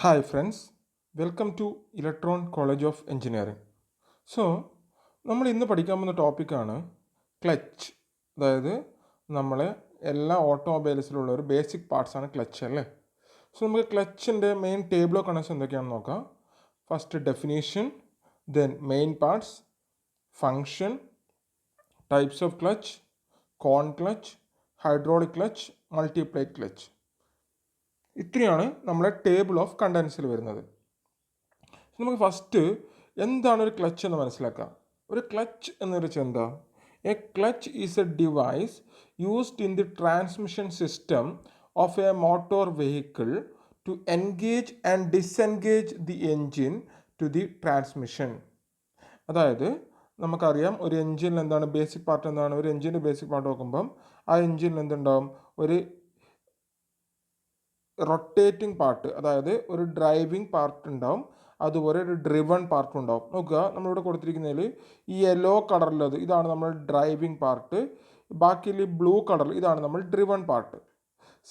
Hi friends, welcome to electron college of engineering. So നമ്മൾ ഇന്ന് പഠിക്കാൻ പോകുന്ന ടോപ്പിക്കാണ് ക്ലച്ച്. അതായത് നമ്മളെ എല്ലാ ഓട്ടോമൊബൈൽസിലുള്ള ഒരു ബേസിക് പാർട്സാണ് ക്ലച്ച് അല്ലേ. സോ നമുക്ക് ക്ലച്ചിൻ്റെ മെയിൻ ടേബിൾ ഓഫ് കണക്ഷൻ എന്തൊക്കെയാണെന്ന് നോക്കാം. First definition, then main parts, function, types of clutch, cone clutch, hydraulic clutch, multiplate clutch. ഇത്രയാണ് നമ്മുടെ ടേബിൾ ഓഫ് കണ്ടൻസിൽ വരുന്നത്. നമുക്ക് ഫസ്റ്റ് എന്താണ് ഒരു ക്ലച്ച് എന്ന് മനസ്സിലാക്കാം. ഒരു ക്ലച്ച് എന്ന് വെച്ചാൽ എന്താ? A clutch is a device used in the transmission system of a motor vehicle to engage and disengage the engine to the transmission. അതായത് നമുക്കറിയാം ഒരു എൻജിനിൽ എന്താണ് ബേസിക് പാർട്ട് എന്താണ്. ഒരു എൻജിൻ്റെ ബേസിക് പാർട്ട് നോക്കുമ്പം ആ എൻജിനിൽ എന്തുണ്ടാവും? ഒരു റൊട്ടേറ്റിംഗ് പാർട്ട്, അതായത് ഒരു ഡ്രൈവിംഗ് പാർട്ട് ഉണ്ടാവും, അതുപോലെ ഒരു ഡ്രിവൺ പാർട്ടും ഉണ്ടാവും. നോക്കുക, നമ്മളിവിടെ കൊടുത്തിരിക്കുന്നതിൽ ഈ യെല്ലോ കളറിലത് ഇതാണ് നമ്മൾ ഡ്രൈവിംഗ് പാർട്ട്, ബാക്കിയിൽ ബ്ലൂ കളറിൽ ഇതാണ് നമ്മൾ ഡ്രിവൺ പാർട്ട്.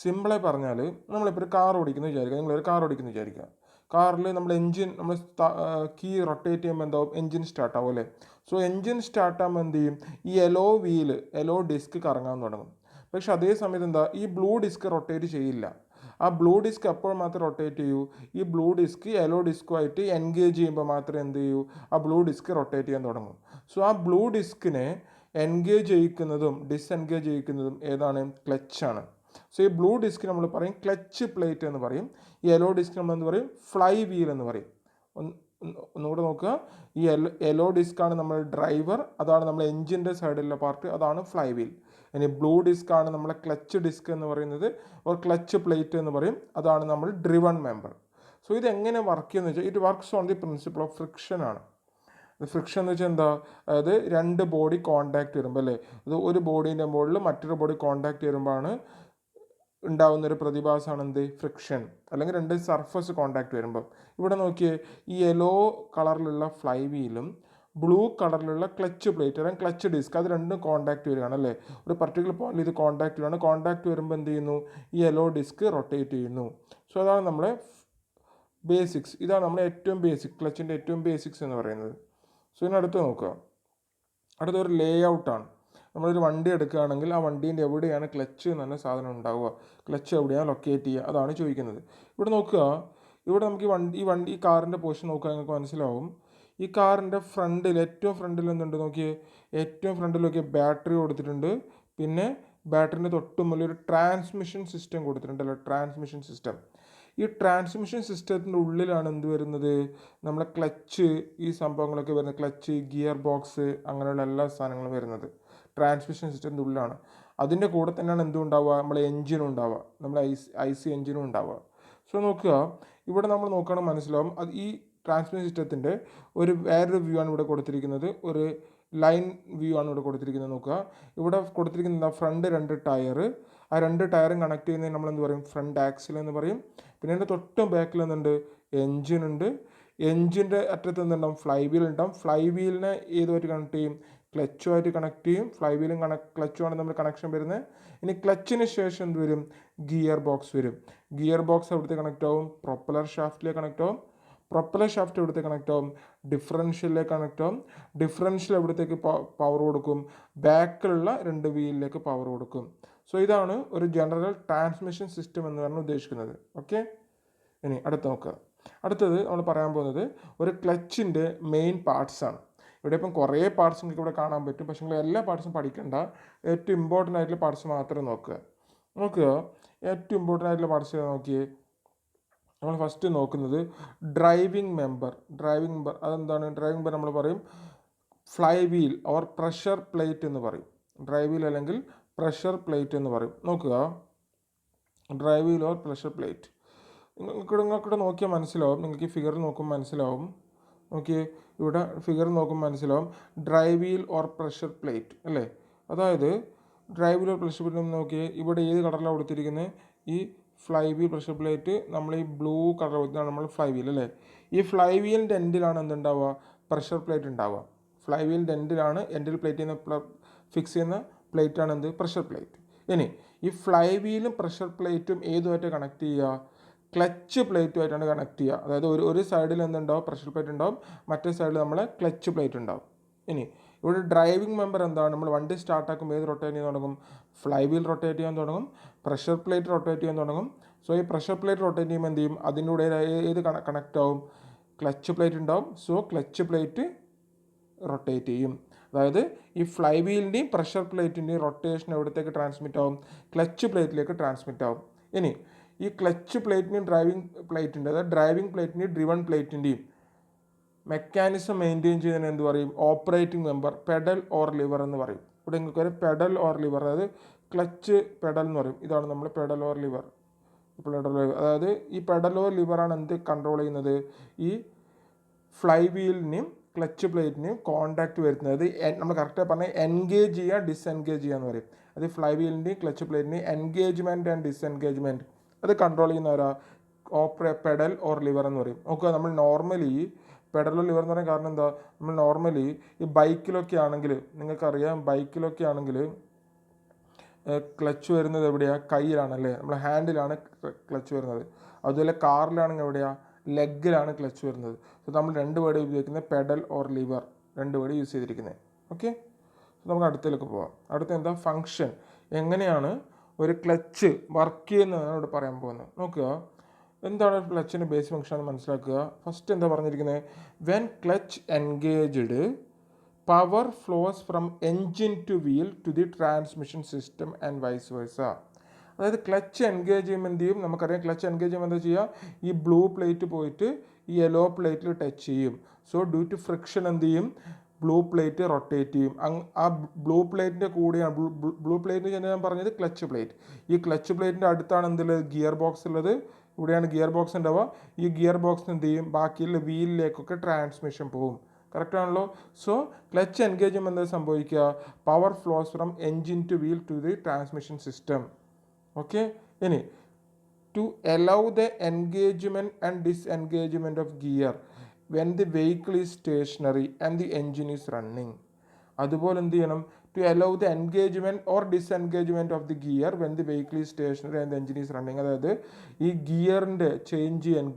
സിമ്പിളായി പറഞ്ഞാൽ നമ്മളിപ്പോൾ ഒരു കാർ ഓടിക്കുന്നു വിചാരിക്കുക. നിങ്ങളൊരു കാർ ഓടിക്കുന്നു വിചാരിക്കുക. കാറിൽ നമ്മൾ എൻജിൻ നമ്മൾ കീ റൊട്ടേറ്റ് ചെയ്യുമ്പോൾ എന്താവും? എൻജിൻ സ്റ്റാർട്ട് ആവും അല്ലേ. സോ എൻജിൻ സ്റ്റാർട്ട് ആകുമ്പോൾ എന്ത് ചെയ്യും? ഈ യെല്ലോ ഡിസ്ക് കറങ്ങാൻ തുടങ്ങും. പക്ഷെ അതേ സമയത്ത് എന്താ, ഈ ബ്ലൂ ഡിസ്ക് റൊട്ടേറ്റ് ചെയ്യില്ല. ആ ബ്ലൂ ഡിസ്ക് എപ്പോൾ മാത്രമേ റൊട്ടേറ്റ് ചെയ്യൂ? ഈ ബ്ലൂ ഡിസ്ക് യെല്ലോ ഡിസ്കുമായിട്ട് എൻഗേജ് ചെയ്യുമ്പോൾ മാത്രമേ എന്ത് ചെയ്യൂ? ആ ബ്ലൂ ഡിസ്ക് റൊട്ടേറ്റ് ചെയ്യാൻ തുടങ്ങും. സോ ആ ബ്ലൂ ഡിസ്കിനെ എൻഗേജ് ചെയ്യിക്കുന്നതും ഡിസ്എൻഗേജ് ചെയ്യിക്കുന്നതും ഏതാണ്? ക്ലച്ചാണ്. സോ ഈ ബ്ലൂ ഡിസ്ക് നമ്മൾ പറയും ക്ലച്ച് പ്ലേറ്റ് എന്ന് പറയും. ഈ യെല്ലോ ഡിസ്ക് നമ്മൾ എന്ത് പറയും? ഫ്ലൈ വീൽ എന്ന് പറയും. ഒന്നുകൂടെ നോക്കുക, ഈ യെല്ലോ ഡിസ്ക്കാണ് നമ്മൾ ഡ്രൈവർ, അതാണ് നമ്മൾ എൻജിൻ്റെ സൈഡിലുള്ള പാർട്ട്, അതാണ് ഫ്ലൈ വീൽ. ഇനി ബ്ലൂ ഡിസ്ക് ആണ് നമ്മളെ ക്ലച്ച് ഡിസ്ക് എന്ന് പറയുന്നത്, ഒരു ക്ലച്ച് പ്ലേറ്റ് എന്ന് പറയും, അതാണ് നമ്മൾ ഡ്രിവൺ മെമ്പർ. സോ ഇത് എങ്ങനെ വർക്ക് ചെയ്യുന്നത് വെച്ചാൽ, it works on the principle of friction ആണ്. ഫ്രിക്ഷൻ എന്ന് വെച്ചാൽ എന്താ? അതായത് രണ്ട് ബോഡി കോണ്ടാക്ട് വരുമ്പോൾ അല്ലേ, അത് ഒരു ബോഡീൻ്റെ മുകളിൽ മറ്റൊരു ബോഡി കോണ്ടാക്ട് വരുമ്പോഴാണ് ഉണ്ടാവുന്നൊരു പ്രതിഭാസമാണ് എന്ത്? ഫ്രിക്ഷൻ, അല്ലെങ്കിൽ രണ്ട് സർഫസ് കോണ്ടാക്ട് വരുമ്പോൾ. ഇവിടെ നോക്കിയേ, ഈ യെല്ലോ കളറിലുള്ള ഫ്ലൈ വീലും ബ്ലൂ കളറിലുള്ള ക്ലച്ച് പ്ലേറ്റ് അല്ലെങ്കിൽ ക്ലച്ച് ഡിസ്ക്, അത് രണ്ടും കോണ്ടാക്ട് വരികയാണ് അല്ലേ. ഒരു പർട്ടിക്കുലർ പോയിന്റിൽ ഇത് കോണ്ടാക്ട് വരികയാണ്. കോണ്ടാക്ട് വരുമ്പോൾ എന്ത് ചെയ്യുന്നു? ഈ യെല്ലോ ഡിസ്ക് റൊട്ടേറ്റ് ചെയ്യുന്നു. സോ അതാണ് നമ്മുടെ ബേസിക്സ്. ഇതാണ് നമ്മുടെ ഏറ്റവും ബേസിക്, ക്ലച്ചിൻ്റെ ഏറ്റവും ബേസിക്സ് എന്ന് പറയുന്നത്. സോ ഇതിനടുത്ത് നോക്കുക, അടുത്തൊരു ലേ ഔട്ടാണ്. നമ്മളൊരു വണ്ടി എടുക്കുകയാണെങ്കിൽ ആ വണ്ടീൻ്റെ എവിടെയാണ് ക്ലച്ച് എന്ന് പറഞ്ഞ സാധനം ഉണ്ടാവുക, ക്ലച്ച് എവിടെയാണ് ലൊക്കേറ്റ് ചെയ്യുക, അതാണ് ചോദിക്കുന്നത്. ഇവിടെ നോക്കുക, ഇവിടെ നമുക്ക് ഈ കാറിൻ്റെ പൊസിഷൻ നോക്കുക, നിങ്ങൾക്ക് മനസ്സിലാവും. ഈ കാറിൻ്റെ ഫ്രണ്ടിൽ, ഏറ്റവും ഫ്രണ്ടിൽ എന്തുണ്ട് നോക്കിയേ, ഏറ്റവും ഫ്രണ്ടിൽ നോക്കിയാൽ ബാറ്ററി കൊടുത്തിട്ടുണ്ട്. പിന്നെ ബാറ്ററിൻ്റെ തൊട്ട് മുന്നിൽ ഒരു ട്രാൻസ്മിഷൻ സിസ്റ്റം കൊടുത്തിട്ടുണ്ടല്ലോ, ട്രാൻസ്മിഷൻ സിസ്റ്റം. ഈ ട്രാൻസ്മിഷൻ സിസ്റ്റത്തിൻ്റെ ഉള്ളിലാണ് എന്ത് വരുന്നത്? നമ്മളെ ക്ലച്ച്, ഈ സംഭവങ്ങളൊക്കെ വരുന്നത്. ക്ലച്ച്, ഗിയർ ബോക്സ്, അങ്ങനെയുള്ള എല്ലാ സാധനങ്ങളും വരുന്നത് ട്രാൻസ്മിഷൻ സിസ്റ്റത്തിൻ്റെ ഉള്ളിലാണ്. അതിൻ്റെ കൂടെ തന്നെയാണ് എന്തുണ്ടാവുക? നമ്മളെ എൻജിനും ഉണ്ടാവുക, നമ്മളെ ഐ സി എൻജിനും ഉണ്ടാവുക. സോ നോക്കുക, ഇവിടെ നമ്മൾ നോക്കുകയാണെങ്കിൽ മനസ്സിലാവും, അത് ഈ ട്രാൻസ്മിഷൻ സിസ്റ്റത്തിൻ്റെ വേറൊരു വ്യൂ ആണ് ഇവിടെ കൊടുത്തിരിക്കുന്നത്. ഒരു ലൈൻ വ്യൂ ആണ് ഇവിടെ കൊടുത്തിരിക്കുന്നത്. നോക്കുക, ഇവിടെ കൊടുത്തിരിക്കുന്ന ഫ്രണ്ട് രണ്ട് ടയർ, ആ രണ്ട് ടയറും കണക്ട് ചെയ്യുന്നതിന് നമ്മൾ എന്ത് പറയും? ഫ്രണ്ട് ആക്സിൽ എന്ന് പറയും. പിന്നെ അതിൻ്റെ തൊട്ടും ബാക്കിൽ എന്തുണ്ട്? എൻജിൻ ഉണ്ട്. എൻജിൻ്റെ അറ്റത്ത് എന്തുണ്ടാവും? ഫ്ലൈ വീൽ ഉണ്ടാവും. ഫ്ലൈ വീലിനെ ഏതുമായിട്ട് കണക്ട് ചെയ്യും? ക്ലച്ചുമായിട്ട് കണക്ട് ചെയ്യും. ഫ്ലൈ വീലും ക്ലച്ചുമാണ് നമ്മൾ കണക്ഷൻ വരുന്നത്. ഇനി ക്ലച്ചിന് ശേഷം എന്ത് വരും? ഗിയർ ബോക്സ് വരും. ഗിയർ ബോക്സ് എവിടുത്തെ കണക്ട് ആവും? പ്രൊപ്പലർ ഷാഫ്റ്റിലേക്ക് കണക്ട് ആവും. പ്രൊപ്പലർ ഷാഫ്റ്റ് എവിടുത്തെ കണക്ട് ആവും? ഡിഫറൻഷ്യലിലേക്ക് കണക്ട് ആവും. ഡിഫറൻഷ്യൽ എവിടത്തേക്ക് പവർ കൊടുക്കും? ബാക്കിലുള്ള രണ്ട് വീലിലേക്ക് പവർ കൊടുക്കും. സോ ഇതാണ് ഒരു ജനറൽ ട്രാൻസ്മിഷൻ സിസ്റ്റം എന്ന് പറഞ്ഞാൽ ഉദ്ദേശിക്കുന്നത്. ഓക്കെ, ഇനി അടുത്ത് നോക്കുക. അടുത്തത് നമ്മൾ പറയാൻ പോകുന്നത് ഒരു ക്ലച്ചിൻ്റെ മെയിൻ പാർട്സ് ആണ്. ഇവിടെ ഇപ്പം കുറേ പാർട്സ് നിങ്ങൾക്ക് ഇവിടെ കാണാൻ പറ്റും, പക്ഷേ നിങ്ങൾ എല്ലാ പാർട്സും പഠിക്കേണ്ട. ഏറ്റവും ഇമ്പോർട്ടൻ്റ് ആയിട്ടുള്ള പാർട്സ് മാത്രം നോക്കുക. ഏറ്റവും ഇമ്പോർട്ടൻ്റ് ആയിട്ടുള്ള പാർട്സ് നോക്കിയേ. നമ്മൾ ഫസ്റ്റ് നോക്കുന്നത് ഡ്രൈവിംഗ് മെമ്പർ. അതെന്താണ്? ഡ്രൈവിംഗ് മെമ്പർ നമ്മൾ പറയും flywheel or pressure plate എന്ന് പറയും. ഡ്രൈവ് വീൽ അല്ലെങ്കിൽ പ്രഷർ പ്ലേറ്റ് എന്ന് പറയും. നോക്കുക, drive wheel or pressure plate നിങ്ങൾക്കിവിടെ നോക്കിയാൽ മനസ്സിലാവും. നിങ്ങൾക്ക് ഈ ഫിഗർ നോക്കുമ്പോൾ മനസ്സിലാവും. നോക്കിയേ, ഇവിടെ ഫിഗർ നോക്കുമ്പോൾ മനസ്സിലാവും drive wheel or pressure plate അല്ലേ. അതായത് drive wheel or pressure plate നോക്കിയേ, ഇവിടെ ഏത് കളറിലാണ് കൊടുത്തിരിക്കുന്നത്? ഈ ഫ്ലൈ വീൽ പ്രഷർ പ്ലേറ്റ് നമ്മൾ ഈ ബ്ലൂ കളർ കൊടുത്താണ് നമ്മൾ ഫ്ലൈ വീൽ അല്ലേ. ഈ ഫ്ലൈ വീലിൻ്റെ എൻഡിലാണ് എന്തുണ്ടാവുക? പ്രഷർ പ്ലേറ്റ് ഉണ്ടാവുക. ഫ്ലൈ വീലിൻ്റെ എൻഡിൽ പ്ലേറ്റ് ചെയ്യുന്ന ഫിക്സ് ചെയ്യുന്ന പ്ലേറ്റാണ് എന്ത്? Pressure plate. ഇനി ഈ ഫ്ലൈ വീലും പ്രഷർ പ്ലേറ്റും ഏതുമായിട്ട് കണക്ട് ചെയ്യുക? ക്ലച്ച് പ്ലേറ്റുമായിട്ടാണ് കണക്ട് ചെയ്യുക. അതായത് ഒരു സൈഡിൽ എന്തുണ്ടാവും, പ്രഷർ പ്ലേറ്റ് ഉണ്ടാവും, മറ്റേ സൈഡിൽ നമ്മളെ ക്ലച്ച് പ്ലേറ്റ് ഉണ്ടാവും. ഇനി ഇവിടെ ഡ്രൈവിംഗ് മെമ്പർ എന്താണ്, നമ്മൾ വണ്ടി സ്റ്റാർട്ടാക്കുമ്പോൾ ഏത് റൊട്ടേറ്റ് ചെയ്യാൻ തുടങ്ങും, ഫ്ലൈ വീൽ റൊട്ടേറ്റ് ചെയ്യാൻ തുടങ്ങും, പ്രഷർ പ്ലേറ്റ് റൊട്ടേറ്റ് ചെയ്യാൻ തുടങ്ങും. സോ ഈ പ്രഷർ പ്ലേറ്റ് റൊട്ടേറ്റ് ചെയ്യുമ്പോൾ എന്ത് ചെയ്യും, അതിൻ്റെ കൂടെ ഏത് കണക്റ്റ് ആവും, ക്ലച്ച് പ്ലേറ്റ് ഉണ്ടാവും. സോ ക്ലച്ച് പ്ലേറ്റ് റൊട്ടേറ്റ് ചെയ്യും. അതായത് ഈ ഫ്ലൈ വീലിൻ്റെയും പ്രഷർ പ്ലേറ്റിൻ്റെയും റൊട്ടേഷൻ എവിടത്തേക്ക് ട്രാൻസ്മിറ്റ് ആവും, ക്ലച്ച് പ്ലേറ്റിലേക്ക് ട്രാൻസ്മിറ്റ് ആവും. ഇനി ഈ ക്ലച്ച് പ്ലേറ്റിൻ്റെയും ഡ്രൈവിംഗ് പ്ലേറ്റിൻ്റെ, അതായത് ഡ്രൈവിംഗ് പ്ലേറ്റിൻ്റെയും ഡ്രിവൺ പ്ലേറ്റിൻ്റെയും മെക്കാനിസം മെയിൻറ്റെയിൻ ചെയ്യുന്നതിന് എന്ത് പറയും, operating member, pedal or liver എന്ന് പറയും. ഇവിടെ നിങ്ങൾക്ക് ഒരു പെഡൽ ഓർ ലിവർ, അതായത് ക്ലച്ച് പെഡൽ എന്ന് പറയും. ഇതാണ് നമ്മൾ പെഡൽ ഓർ ലിവർ. അതായത് ഈ പെഡൽ ഓർ ലിവറാണ് എന്ത് കൺട്രോൾ ചെയ്യുന്നത്, ഈ ഫ്ലൈ വീലിനെയും ക്ലച്ച് പ്ലേറ്റിനെയും കോണ്ടാക്ട് വരുന്നത്. നമ്മൾ കറക്റ്റായി പറഞ്ഞാൽ എൻഗേജ് ചെയ്യുക, ഡിസ്എൻഗേജ് ചെയ്യുക എന്ന് പറയും. അത് ഫ്ലൈ വീലിൻ്റെയും ക്ലച്ച് പ്ലേറ്റിൻ്റെയും എൻഗേജ്മെൻറ്റ് ആൻഡ് ഡിസ്എൻഗേജ്മെൻറ്റ് അത് കൺട്രോൾ ചെയ്യുന്നവരാ പെഡൽ ഓർ ലിവർ എന്ന് പറയും. നോക്കുക, നമ്മൾ നോർമലി പെഡൽ ഓർ ലിവർ എന്ന് പറയാൻ കാരണം എന്താ, നമ്മൾ നോർമലി ഈ ബൈക്കിലൊക്കെ ആണെങ്കിൽ, നിങ്ങൾക്കറിയാം ബൈക്കിലൊക്കെ ആണെങ്കിൽ ക്ലച്ച് വരുന്നത് എവിടെയാണ്, കയ്യിലാണല്ലേ, നമ്മൾ ഹാൻഡിലാണ് ക്ലച്ച് വരുന്നത്. അതുപോലെ കാറിലാണെങ്കിൽ എവിടെയാണ്, ലെഗിലാണ് ക്ലച്ച് വരുന്നത്. സോ നമ്മൾ രണ്ട് വേർഡ് ഉപയോഗിക്കുന്നത് പെഡൽ ഓർ ലിവർ, രണ്ട് വേർഡ് യൂസ് ചെയ്തിരിക്കുന്നത്. ഓക്കെ, നമുക്ക് അടുത്തതിലേക്ക് പോവാം. അടുത്ത എന്താ, ഫങ്ഷൻ, എങ്ങനെയാണ് ഒരു ക്ലച്ച് വർക്ക് ചെയ്യുന്നതാണ് ഇവിടെ പറയാൻ പോകുന്നത്. നോക്കുക, എന്താണ് ക്ലച്ചിൻ്റെ ബേസിക് ഫങ്ഷൻ എന്ന് മനസ്സിലാക്കുക. ഫസ്റ്റ് എന്താ പറഞ്ഞിരിക്കുന്നത്, when clutch engaged power flows from engine to wheel to the transmission system and vice versa. അതായത് ക്ലച്ച് എൻഗേജ് ചെയ്യുമ്പോൾ എന്ത് ചെയ്യും, നമുക്കറിയാം ക്ലച്ച് എൻഗേജ് ചെയ്യുമ്പോൾ എന്താ ചെയ്യുക, ഈ ബ്ലൂ പ്ലേറ്റ് പോയിട്ട് ഈ യെല്ലോ പ്ലേറ്റിൽ ടച്ച് ചെയ്യും. സോ ഡ്യൂ ടു ഫ്രിക്ഷൻ എന്ത് ചെയ്യും, ബ്ലൂ പ്ലേറ്റ് റൊട്ടേറ്റ് ചെയ്യും. ആ ബ്ലൂ പ്ലേറ്റിൻ്റെ കൂടെയാണ്, ബ്ലൂ പ്ലേറ്റിന് ചെന്ന് ഞാൻ പറഞ്ഞത് ക്ലച്ച് പ്ലേറ്റ്. ഈ ക്ലച്ച് പ്ലേറ്റിൻ്റെ അടുത്താണ് എന്തുള്ളത്, ഗിയർ ബോക്സ് ഉള്ളത്. ഇവിടെയാണ് ഗിയർ ബോക്സ് ഉണ്ടാവുക. ഈ ഗിയർ ബോക്സ് എന്ത് ചെയ്യും, ബാക്കിയുള്ള വീലിലേക്കൊക്കെ ട്രാൻസ്മിഷൻ പോകും. കറക്റ്റ് ആണല്ലോ. സോ ക്ലച്ച് എൻഗേജ് ചെയ്യുമ്പോൾ എന്താ സംഭവിക്കുക, power flows from engine to wheel to the transmission system. Okay, ഇനി to allow the engagement and disengagement of gear when the vehicle is stationary and the engine is running. അതുപോലെ എന്ത് ചെയ്യണം, to allow the engagement or disengagement of the gear when the vehicle is stationary and the engine is running. അതായത് ഈ ഗിയറിൻ്റെ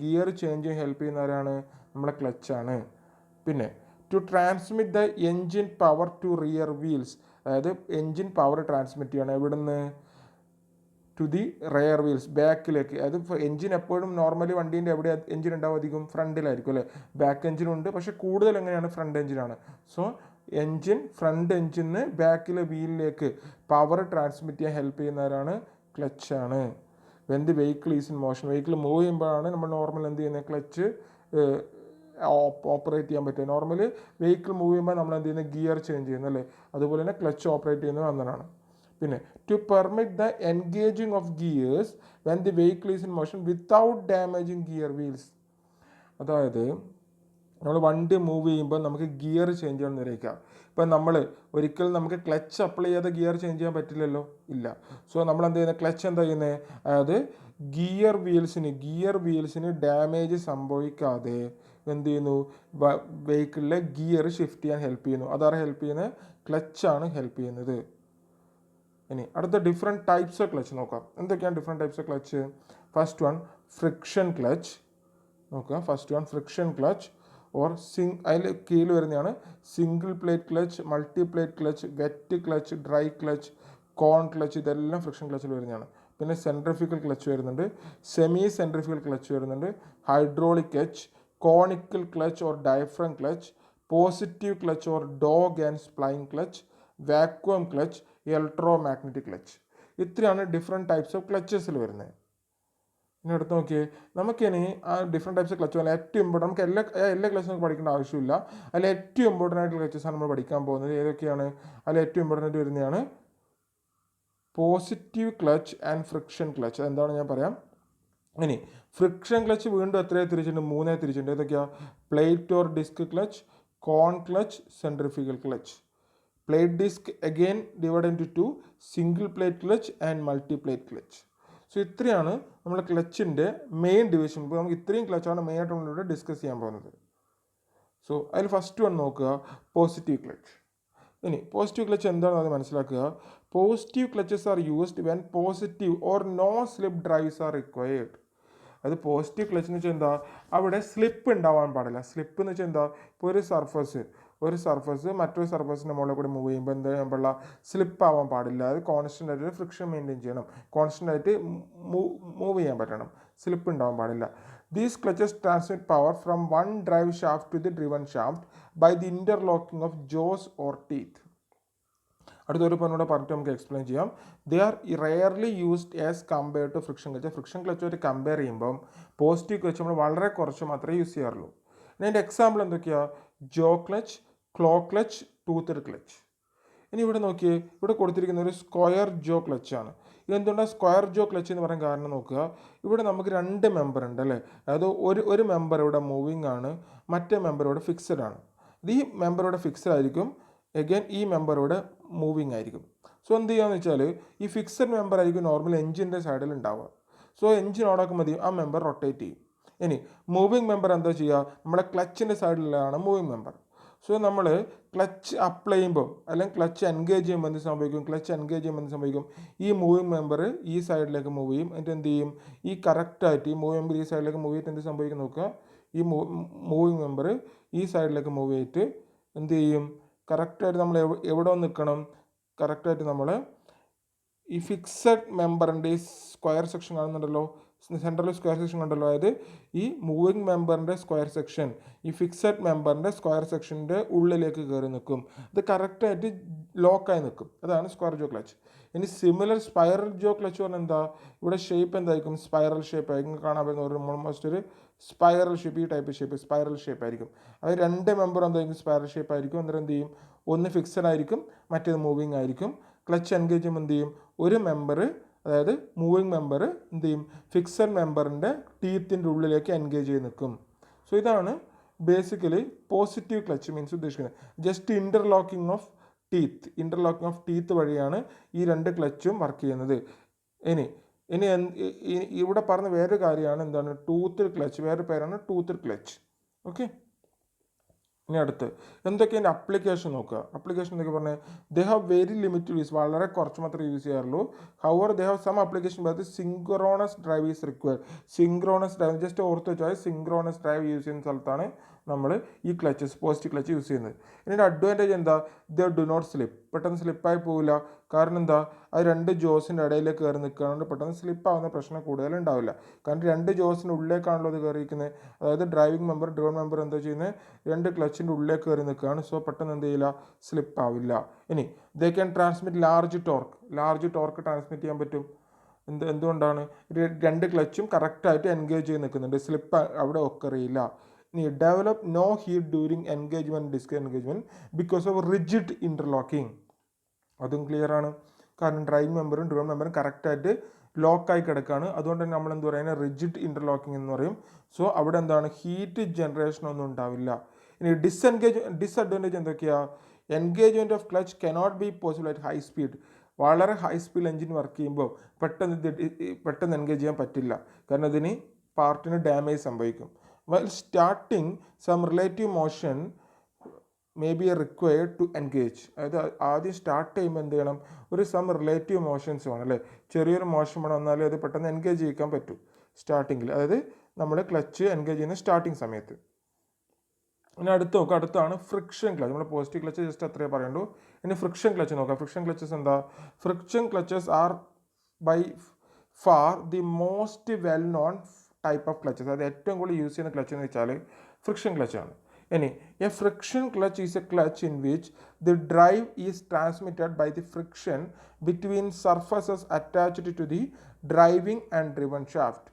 gear change ചെയ്യാൻ help ചെയ്യുന്നവരാണ് നമ്മളെ ക്ലച്ചാണ്. പിന്നെ to transmit the engine power to rear wheels, അതായത് എൻജിൻ പവർ ട്രാൻസ്മിറ്റ് ചെയ്യണം എവിടുന്ന്, ടു ദി റെയർ വീൽസ്, ബാക്കിലേക്ക്. അതായത് എൻജിൻ എപ്പോഴും നോർമലി വണ്ടീൻ്റെ എവിടെ എൻജിൻ ഉണ്ടാവും, അധികം ഫ്രണ്ടിലായിരിക്കും അല്ലേ. ബാക്ക് എൻജിനുണ്ട്, പക്ഷേ കൂടുതൽ എങ്ങനെയാണ്, ഫ്രണ്ട് എൻജിനാണ്. സോ ഫ്രണ്ട് എൻജിന് ബാക്കിലെ വീലിലേക്ക് പവർ ട്രാൻസ്മിറ്റ് ചെയ്യാൻ ഹെൽപ്പ് ചെയ്യുന്നവരാണ് ക്ലച്ചാണ്. When the vehicle is in motion, vehicle move ചെയ്യുമ്പോഴാണ് നമ്മൾ നോർമൽ എന്ത് ചെയ്യുന്നത്, ക്ലച്ച് ഓപ്പറേറ്റ് ചെയ്യാൻ പറ്റുക. നോർമലി വെഹിക്കിൾ മൂവ് ചെയ്യുമ്പോൾ നമ്മൾ എന്ത് ചെയ്യുന്നത്, ഗിയർ ചേഞ്ച് ചെയ്യുന്നത് അല്ലേ. അതുപോലെ തന്നെ ക്ലച്ച് ഓപ്പറേറ്റ് ചെയ്യുന്നത് അങ്ങനെയാണ്. പിന്നെ to permit the engaging of gears when the vehicle is in motion without damaging gear wheels. അതായത് നമ്മൾ വണ്ടി മൂവ് ചെയ്യുമ്പോൾ നമുക്ക് ഗിയർ ചേഞ്ച് ചെയ്യണം എന്നിരിക്കുക. ഇപ്പം നമ്മൾ ഒരിക്കലും നമുക്ക് ക്ലച്ച് അപ്ലൈ ചെയ്യാതെ ഗിയർ ചേഞ്ച് ചെയ്യാൻ പറ്റില്ലല്ലോ, ഇല്ല. സോ നമ്മൾ എന്ത് ചെയ്യുന്നത്, ക്ലച്ച് എന്താ ചെയ്യുന്നത്, അതായത് ഗിയർ വീൽസിന് ഡാമേജ് സംഭവിക്കാതെ എന്ത് ചെയ്യുന്നു, വെഹിക്കിളിലെ ഗിയർ ഷിഫ്റ്റ് ചെയ്യാൻ ഹെൽപ്പ് ചെയ്യുന്നു. അതാണ് ഹെൽപ്പ് ചെയ്യുന്നത്, ക്ലച്ചാണ് ഹെൽപ്പ് ചെയ്യുന്നത്. ഇനി അടുത്ത ഡിഫറെൻറ്റ് ടൈപ്സ് ഓഫ് ക്ലച്ച് നോക്കാം. എന്തൊക്കെയാണ് different types of clutch. First one friction clutch നോക്കുക. First one friction clutch or അതിൽ കീഴിൽ വരുന്നതാണ് single plate clutch, multi plate clutch, wet clutch, dry clutch, cone clutch, ഇതെല്ലാം ഫ്രിക്ഷൻ ക്ലച്ചിൽ വരുന്നതാണ്. പിന്നെ സെൻട്രിഫ്യൂഗൽ ക്ലച്ച് വരുന്നുണ്ട്, സെമി സെൻട്രിഫ്യൂഗൽ ക്ലച്ച് വരുന്നുണ്ട്, hydraulic clutch, conical clutch or diaphragm clutch, positive clutch or dog and spline clutch, vacuum clutch, electromagnetic clutch. ഇത്രയാണ് different types of ക്ലച്ചസിൽ വരുന്നത്. ഇനി എടുത്ത് നോക്കിയേ, നമുക്കിനി ആ ഡിഫറെൻറ്റ് ടൈപ്സ് ഓഫ് ക്ലച്ച് പോലെ ഏറ്റവും ഇമ്പോർട്ടൻ്റ്, നമുക്ക് എല്ലാ ക്ലച്ചും നമുക്ക് പഠിക്കേണ്ട ആവശ്യമില്ല. അതിൽ ഏറ്റവും ഇമ്പോർട്ടൻ്റ് ആയിട്ടുള്ള ക്ലച്ചസാണ് നമ്മൾ പഠിക്കാൻ പോകുന്നത്. ഏതൊക്കെയാണ് അതിൽ ഏറ്റവും ഇമ്പോർട്ടൻ്റ് ആയിട്ട് വരുന്നതാണ് positive clutch and friction clutch. അതെന്താണ് ഞാൻ പറയാം. ഇനി ഫ്രിക്ഷൻ ക്ലച്ച് വീണ്ടും എത്രയായി തിരിച്ചിട്ടുണ്ട്, 3 തിരിച്ചിട്ടുണ്ട്. ഏതൊക്കെയാണ്, plate or disc clutch, cone clutch, centrifugal clutch. Plate disc again divide into 2, single plate clutch and multi plate clutch. So ഇത്രയാണ് നമ്മൾ ക്ലച്ചിൻ്റെ മെയിൻ ഡിവിഷൻ. ഇപ്പോൾ നമുക്ക് ഇത്രയും ക്ലച്ചാണ് മെയിനായിട്ട് നമ്മളിവിടെ ഡിസ്കസ് ചെയ്യാൻ പോകുന്നത്. സോ അതിൽ ഫസ്റ്റ് വൺ നോക്കുക, പോസിറ്റീവ് ക്ലച്ച്. ഇനി പോസിറ്റീവ് ക്ലച്ച് എന്താണെന്ന് അത് മനസ്സിലാക്കുക. Positive clutches are used when positive or no slip drives are required. അത് പോസിറ്റീവ് ക്ലച്ച് എന്ന് വെച്ചാൽ എന്താ, അവിടെ സ്ലിപ്പ് ഉണ്ടാവാൻ പാടില്ല. സ്ലിപ്പ് എന്ന് വെച്ചാൽ എന്താ, ഇപ്പോൾ ഒരു സർഫസ് മറ്റൊരു സർഫസിൻ്റെ മുകളിൽ കൂടി മൂവ് ചെയ്യുമ്പോൾ എന്താ ചെയ്യാൻ പാടില്ല, സ്ലിപ്പ് ആവാൻ പാടില്ല. അത് കോൺസ്റ്റൻ്റ് ആയിട്ട് ഫ്രിക്ഷൻ മെയിൻറ്റെയിൻ ചെയ്യണം, കോൺസ്റ്റൻ്റ് ആയിട്ട് മൂവ് ചെയ്യാൻ പറ്റണം, സ്ലിപ്പ് ഉണ്ടാവാൻ പാടില്ല. These clutches transmit power from one drive shaft to the driven shaft by the interlocking of jaws or teeth. അടുത്തൊരു പോയിന്റ് പറഞ്ഞിട്ട് നമുക്ക് എക്സ്പ്ലെയിൻ ചെയ്യാം. They are rarely used as compared to friction clutch. Friction ക്ലച്ചുമായിട്ട് compare ചെയ്യുമ്പം positive clutch നമ്മൾ വളരെ കുറച്ച് മാത്രമേ യൂസ് ചെയ്യാറുള്ളൂ. അതിൻ്റെ എക്സാമ്പിൾ എന്തൊക്കെയാണ്, jaw clutch, claw clutch, toothed clutch. ഇനി ഇവിടെ നോക്കിയേ, ഇവിടെ കൊടുത്തിരിക്കുന്ന ഒരു സ്ക്വയർ ജോ ക്ലച്ചാണ്. ഇതെന്തുകൊണ്ടാണ് സ്ക്വയർ ജോ ക്ലച്ച് എന്ന് പറയാൻ കാരണം നോക്കുക, ഇവിടെ നമുക്ക് 2 മെമ്പർ ഉണ്ട് അല്ലേ. അതായത് ഒരു മെമ്പർ ഇവിടെ മൂവിങ് ആണ്, മറ്റേ മെമ്പർ ഇവിടെ ഫിക്സഡ് ആണ്. ഈ മെമ്പർ ഇവിടെ ഫിക്സഡ് ആയിരിക്കും, എഗെയിൻ ഈ മെമ്പർ ഇവിടെ മൂവിങ് ആയിരിക്കും. സോ എന്ത് ചെയ്യാന്ന് വെച്ചാൽ ഈ ഫിക്സഡ് മെമ്പർ ആയിരിക്കും നോർമൽ എഞ്ചിൻ്റെ സൈഡിൽ ഉണ്ടാവുക. സോ എഞ്ചിൻ ഓണാക്കുമ്പോൾ മതി ആ മെമ്പർ റൊട്ടേറ്റ് ചെയ്യും. ഇനി മൂവിങ് മെമ്പർ എന്താ ചെയ്യുക, നമ്മുടെ ക്ലച്ചിൻ്റെ സൈഡിലാണ് മൂവിങ് മെമ്പർ. സോ നമ്മൾ ക്ലച്ച് അപ്ലൈ ചെയ്യുമ്പോൾ അല്ലെങ്കിൽ ക്ലച്ച് എൻഗേജ് ചെയ്യുമ്പോൾ എന്ത് സംഭവിക്കും, ഈ മൂവിങ് മെമ്പർ ഈ സൈഡിലേക്ക് മൂവ് ചെയ്യും. എന്നിട്ട് എന്ത് ചെയ്യും, ഈ കറക്റ്റായിട്ട് ഈ മൂവിങ് മെമ്പർ ഈ സൈഡിലേക്ക് മൂവ് ചെയ്തിട്ട് എന്ത് സംഭവിക്കും നോക്കുക, ഈ മൂവിങ് മെമ്പർ ഈ സൈഡിലേക്ക് മൂവ് ചെയ്തിട്ട് എന്ത് ചെയ്യും, കറക്റ്റായിട്ട് നമ്മൾ എവിടെ നിൽക്കണം, കറക്റ്റായിട്ട് നമ്മൾ ഈ ഫിക്സഡ് മെമ്പറിൻ്റെ ഈ സ്ക്വയർ സെക്ഷൻ കാണുന്നുണ്ടല്ലോ, സെൻട്രൽ സ്ക്വയർ സെക്ഷൻ കണ്ടല്ലോ, അതായത് ഈ മൂവിങ് മെമ്പറിൻ്റെ സ്ക്വയർ സെക്ഷൻ ഈ ഫിക്സഡ് മെമ്പറിൻ്റെ സ്ക്വയർ സെക്ഷൻ്റെ ഉള്ളിലേക്ക് കയറി നിൽക്കും. ഇത് കറക്റ്റായിട്ട് ലോക്കായി നിൽക്കും. അതാണ് സ്ക്വയർ ജോ ക്ലച്ച്. ഇനി സിമിലർ സ്പൈറൽ ജോ ക്ലച്ച് പറഞ്ഞാൽ എന്താ, ഇവിടെ ഷേപ്പ് എന്തായിരിക്കും, സ്പൈറൽ ഷേപ്പ് ആയിരിക്കും. കാണാൻ പറ്റുന്ന ഒരു ഓൾമോസ്റ്റ് ഒരു സ്പൈറൽ ഷേപ്പ്, ഈ ടൈപ്പ് ഷേപ്പ് സ്പൈറൽ ഷേപ്പ് ആയിരിക്കും. അത് 2 മെമ്പർ എന്തായിരിക്കും, സ്പൈറൽ ഷേപ്പ് ആയിരിക്കും. അന്നേരം എന്ത് ചെയ്യും, ഒന്ന് ഫിക്സഡ് ആയിരിക്കും, മറ്റേത് മൂവിങ് ആയിരിക്കും. ക്ലച്ച് എൻഗേജ് ചെയ്യുമ്പോൾ എന്ത് ചെയ്യും, ഒരു മെമ്പർ അതായത് മൂവിങ് മെമ്പർ എന്ത് ചെയ്യും, ഫിക്സഡ് മെമ്പറിൻ്റെ ടീത്തിൻ്റെ ഉള്ളിലേക്ക് എൻഗേജ് ചെയ്ത് നിൽക്കും. സോ ഇതാണ് ബേസിക്കലി പോസിറ്റീവ് ക്ലച്ച് മീൻസ് ഉദ്ദേശിക്കുന്നത്. ജസ്റ്റ് ഇൻ്റർലോക്കിംഗ് ഓഫ് ടീത്ത് വഴിയാണ് ഈ 2 ക്ലച്ചും വർക്ക് ചെയ്യുന്നത്. ഇനി ഇവിടെ പറഞ്ഞ വേറൊരു കാര്യമാണ് എന്താണ്, ടൂത്തഡ് ക്ലച്ച്. വേറെ പേരാണ് ടൂത്തഡ് ക്ലച്ച്. ഓക്കെ, ഇനി അടുത്ത് എന്തൊക്കെയാണ് അപ്ലിക്കേഷൻ നോക്കുക. അപ്ലിക്കേഷൻ എന്തൊക്കെ പറഞ്ഞാൽ, they have very limited use, വളരെ കുറച്ച് മാത്രമേ യൂസ് ചെയ്യാറുള്ളൂ. However they have some application but synchronous drive is required. Synchronous drive just ഓർത്ത് വെച്ചാൽ സിങ്ക്രോണസ് ഡ്രൈവ് യൂസ് ചെയ്യുന്ന സ്ഥലത്താണ് നമ്മൾ ഈ ക്ലച്ചസ് പോസിറ്റീവ് ക്ലച്ച് യൂസ് ചെയ്യുന്നത്. ഇതിൻ്റെ അഡ്വാൻറ്റേജ് എന്താ, ദേ ഡു നോട്ട് സ്ലിപ്പ്, പെട്ടെന്ന് സ്ലിപ്പായി പോവില്ല. കാരണം എന്താ, അത് 2 ജോസിൻ്റെ ഇടയിലേക്ക് കയറി നിൽക്കുകയാണെങ്കിൽ പെട്ടെന്ന് സ്ലിപ്പാവുന്ന പ്രശ്നം കൂടുതലുണ്ടാവില്ല. കാരണം 2 ജോസിൻ്റെ ഉള്ളിലേക്കാണല്ലോ അത് കയറിയിരിക്കുന്നത്. അതായത് ഡ്രൈവിംഗ് മെമ്പർ ഡ്രിവൺ മെമ്പർ എന്താ ചെയ്യുന്നത്, 2 ക്ലച്ചിൻ്റെ ഉള്ളിലേക്ക് കയറി നിൽക്കുകയാണ്. സോ പെട്ടെന്ന് എന്ത് ചെയ്യില്ല, സ്ലിപ്പാവില്ല. ഇനി they can transmit large torque transmit ചെയ്യാൻ പറ്റും. എന്തുകൊണ്ടാണ്, 2 ക്ലച്ചും കറക്റ്റായിട്ട് എൻഗേജ് ചെയ്ത് നിൽക്കുന്നുണ്ട്, സ്ലിപ്പ് അവിടെ ഒക്കറിയില്ല. ഇനി develop no heat during disc engagement because of rigid interlocking. അതും ക്ലിയർ ആണ്. കാരണം ഡ്രൈവിംഗ് മെമ്പറും ഡ്രിവൺ മെമ്പറും കറക്റ്റായിട്ട് ലോക്കായി കിടക്കുകയാണ്. അതുകൊണ്ട് തന്നെ നമ്മൾ എന്ത് പറയുന്നത്, റിജിഡ് ഇൻ്റർലോക്കിംഗ് എന്ന് പറയും. സോ അവിടെ എന്താണ്, ഹീറ്റ് ജനറേഷൻ ഒന്നും ഉണ്ടാവില്ല. ഇനി ഡിസ്അഡ്വാൻറ്റേജ് എന്തൊക്കെയാണ്, engagement of clutch cannot be possible at high speed. വളരെ ഹൈ സ്പീഡ് എഞ്ചിൻ വർക്ക് ചെയ്യുമ്പോൾ പെട്ടെന്ന് എൻഗേജ് ചെയ്യാൻ പറ്റില്ല. കാരണം ഇതിന് പാർട്ടിന് ഡാമേജ് സംഭവിക്കും. While starting, some relative motion may be required to engage. അതായത് ആദ്യം സ്റ്റാർട്ട് ചെയ്യുമ്പോൾ എന്ത് ചെയ്യണം, ഒരു സം റിലേറ്റീവ് മോഷൻസ് വേണം അല്ലേ, ചെറിയൊരു മോഷൻ വേണം, എന്നാലേ അത് പെട്ടെന്ന് എൻഗേജ് ചെയ്യിക്കാൻ പറ്റൂ സ്റ്റാർട്ടിങ്ങിൽ. അതായത് നമ്മൾ ക്ലച്ച് എൻഗേജ് ചെയ്യുന്ന സ്റ്റാർട്ടിങ് സമയത്ത്. ഇനി അടുത്താണ് ഫ്രിക്ഷൻ ക്ലച്ച്. നമ്മൾ പോസിറ്റീവ് ക്ലച്ച് ജസ്റ്റ് അത്രയേ പറയണ്ടൂ. ഇനി ഫ്രിക്ഷൻ ക്ലച്ച് നോക്കാം. ഫ്രിക്ഷൻ ക്ലച്ചസ് എന്താ, friction clutches are by far the most well known type of clutches. അത് ഏറ്റവും കൂടുതൽ യൂസ് ചെയ്യുന്ന ക്ലച്ച് എന്ന് വെച്ചാൽ ഫ്രിക്ഷൻ ക്ലച്ചാണ്. ഇനി a friction clutch is a clutch in which the drive is transmitted by the friction between surfaces attached to the driving and driven shaft.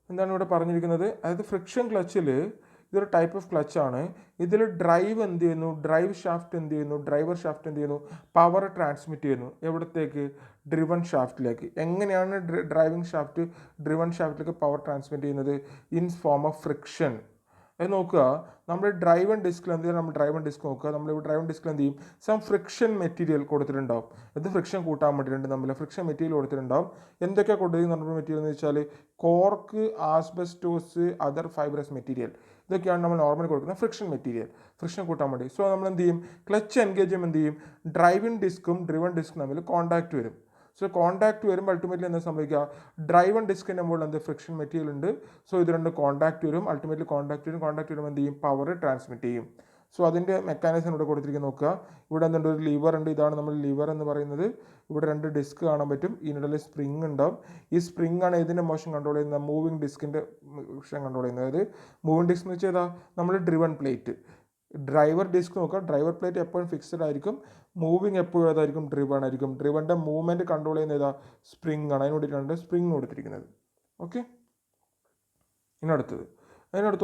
എന്താണ് ഇവിടെ പറഞ്ഞിരിക്കുന്നത്, അതായത് ഫ്രിക്ഷൻ ക്ലച്ചിൽ ഇതൊരു ടൈപ്പ് ഓഫ് ക്ലച്ചാണ്. ഇതിൽ ഡ്രൈവർ ഷാഫ്റ്റ് എന്ത് ചെയ്യുന്നു, പവർ ട്രാൻസ്മിറ്റ് ചെയ്യുന്നു. എവിടത്തേക്ക്, ഡ്രിവൺ ഷാഫ്റ്റിലേക്ക്. എങ്ങനെയാണ് ഡ്രൈവിംഗ് ഷാഫ്റ്റ് ഡ്രിവൺ ഷാഫ്റ്റിലേക്ക് പവർ ട്രാൻസ്മിറ്റ് ചെയ്യുന്നത്, ഇൻ ഫോം ഓഫ് ഫ്രിക്ഷൻ. അത് നോക്കുക, നമ്മൾ ഡ്രൈവൺ ഡിസ്കിൽ എന്ത് ചെയ്യും, നമ്മളിവിടെ ഡ്രൈവൺ ഡിസ്കിൽ എന്ത് ചെയ്യും, സം ഫ്രിക്ഷൻ മെറ്റീരിയൽ കൊടുത്തിട്ടുണ്ടാവും. ഇത് ഫ്രിക്ഷൻ കൂട്ടാൻ വേണ്ടിയിട്ട് നമ്മൾ ഫ്രിക്ഷൻ മെറ്റീരിയൽ കൊടുത്തിട്ടുണ്ടാവും. എന്തൊക്കെയാണ് കൊടുത്തിരിക്കുന്ന നമ്മുടെ മെറ്റീരിയൽ എന്ന് വെച്ചാൽ cork, asbestos, other fibrous material. ഇതൊക്കെയാണ് നമ്മൾ നോർമലി കൊടുക്കുന്ന ഫ്രിക്ഷൻ മെറ്റീരിയൽ, ഫ്രിക്ഷൻ കൂട്ടാൻ വേണ്ടി. സോ നമ്മൾ എന്ത് ചെയ്യും, ക്ലച്ച് എൻഗേജ് ചെയ്യുമ്പോൾ എന്ത് ചെയ്യും, ഡ്രൈവിംഗ് ഡിസ്കും ഡ്രിവൺ ഡിസ്കും തമ്മിൽ കോൺടാക്റ്റ് വരും. സോ കോൺടാക്ട് വരുമ്പോൾ അൾട്ടിമേറ്റ്ലി എന്താ സംഭവിക്കുക, ഡ്രൈവൺ ഡിസ്കിൻ്റെ മുകളിൽ എന്ത് ഫ്രിക്ഷൻ മെറ്റീരിയൽ ഉണ്ട്. സോ ഇത് രണ്ട് കോൺടാക്ട് വരും, അൾട്ടിമേറ്റ്ലി കോൺടാക്ട് വരുമ്പോൾ എന്ത് ചെയ്യും, പവർ ട്രാൻസ്മിറ്റ് ചെയ്യും. സോ അതിൻ്റെ മെക്കാനിസം ഇവിടെ കൊടുത്തിരിക്കുന്നത് നോക്കുക. ഇവിടെ എന്തുണ്ട്, ഒരു ലിവർ ഉണ്ട്, ഇതാണ് നമ്മൾ ലിവർ എന്ന് പറയുന്നത്. ഇവിടെ രണ്ട് ഡിസ്ക് കാണാൻ പറ്റും, ഇതിനിടയിൽ സ്പ്രിങ് ഉണ്ടാവും. ഈ സ്പ്രിങ് ആണ് ഇതിൻ്റെ മോഷൻ കൺട്രോൾ ചെയ്യുന്നത്, മൂവിങ് ഡിസ്കിൻ്റെ മോഷൻ കൺട്രോൾ ചെയ്യുന്നത്. അതായത് മൂവിങ് ഡിസ്ക് എന്ന് വെച്ചാൽ ഏതാ, നമ്മൾ ഡ്രിവൺ പ്ലേറ്റ്. ഡ്രൈവർ ഡിസ്ക് നോക്കുക, ഡ്രൈവർ പ്ലേറ്റ് എപ്പോഴും ഫിക്സഡ് ആയിരിക്കും, മൂവിങ് എപ്പോഴും ഏതായിരിക്കും, ഡ്രിവൺ ആയിരിക്കും. ഡ്രിവൻ്റെ മൂവ്മെൻറ്റ് കൺട്രോൾ ചെയ്യുന്ന ഏതാ, സ്പ്രിങ് ആണ്. അതിന് വേണ്ടിയിട്ടാണ് സ്പ്രിങ് കൊടുത്തിരിക്കുന്നത്. ഓക്കെ, അതിനടുത്ത്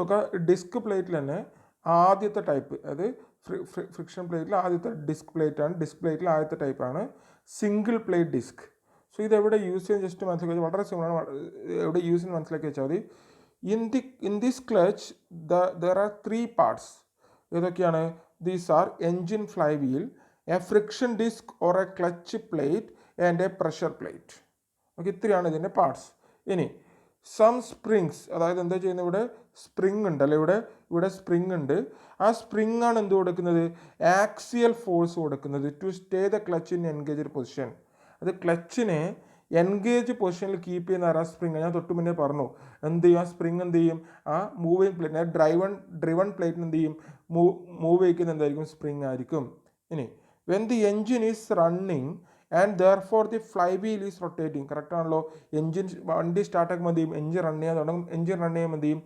നോക്കുക, ഡിസ്ക് പ്ലേറ്റിൽ തന്നെ ആദ്യത്തെ ടൈപ്പ്, അതായത് ഫ്രിക്ഷൻ പ്ലേറ്റിൽ ആദ്യത്തെ ഡിസ്ക് പ്ലേറ്റ് ആണ്. ഡിസ്ക് പ്ലേറ്റിൽ ആദ്യത്തെ ടൈപ്പാണ് സിംഗിൾ പ്ലേറ്റ് ഡിസ്ക്. സോ ഇതെവിടെ യൂസ് ചെയ്യാൻ ജസ്റ്റ് മനസ്സിലാക്കി വെച്ചാൽ വളരെ സിമ്പിളാണ്, എവിടെ യൂസ് ചെയ്യാൻ മനസ്സിലാക്കി വെച്ചാൽ മതി. In this clutch there are 3 parts. ഏതൊക്കെയാണ്? These are engine flywheel, a friction disc or a clutch plate and a pressure plate. Okay, ഇത്രയാണ് ഇതിൻ്റെ പാർട്സ്. ഇനി സം സ്പ്രിങ്സ്, അതായത് എന്താ ചെയ്യുന്നത്, ഇവിടെ സ്പ്രിങ് ഉണ്ട് അല്ലേ, ഇവിടെ സ്പ്രിങ് ഉണ്ട്. ആ സ്പ്രിങ് ആണ് എന്ത് കൊടുക്കുന്നത്, ആക്സിയൽ ഫോഴ്സ് കൊടുക്കുന്നത് to stay the clutch in engaged position. അത് ക്ലച്ചിനെ എൻഗേജ് പൊസിഷനിൽ കീപ്പ് ചെയ്യുന്ന ആ സ്പ്രിങ്. ഞാൻ തൊട്ട് മുന്നേ പറഞ്ഞു, എന്ത് ചെയ്യും, ആ സ്പ്രിങ് എന്ത് ചെയ്യും, ആ മൂവിങ് പ്ലേറ്റിനെ ഡ്രിവൺ പ്ലേറ്റിന് എന്ത് ചെയ്യും, മൂവ് ചെയ്യിക്കുന്ന എന്തായിരിക്കും, സ്പ്രിങ് ആയിരിക്കും. ഇനി when the engine is running and therefore the fly wheel is rotating. Correct ആണല്ലോ, വണ്ടി സ്റ്റാർട്ടാക്കുമ്പോൾ എന്ത് ചെയ്യും, എഞ്ചിൻ റൺ ചെയ്യാൻ തുടങ്ങും. എഞ്ചിൻ റൺ ചെയ്യുമ്പോൾ എന്ത് ചെയ്യും,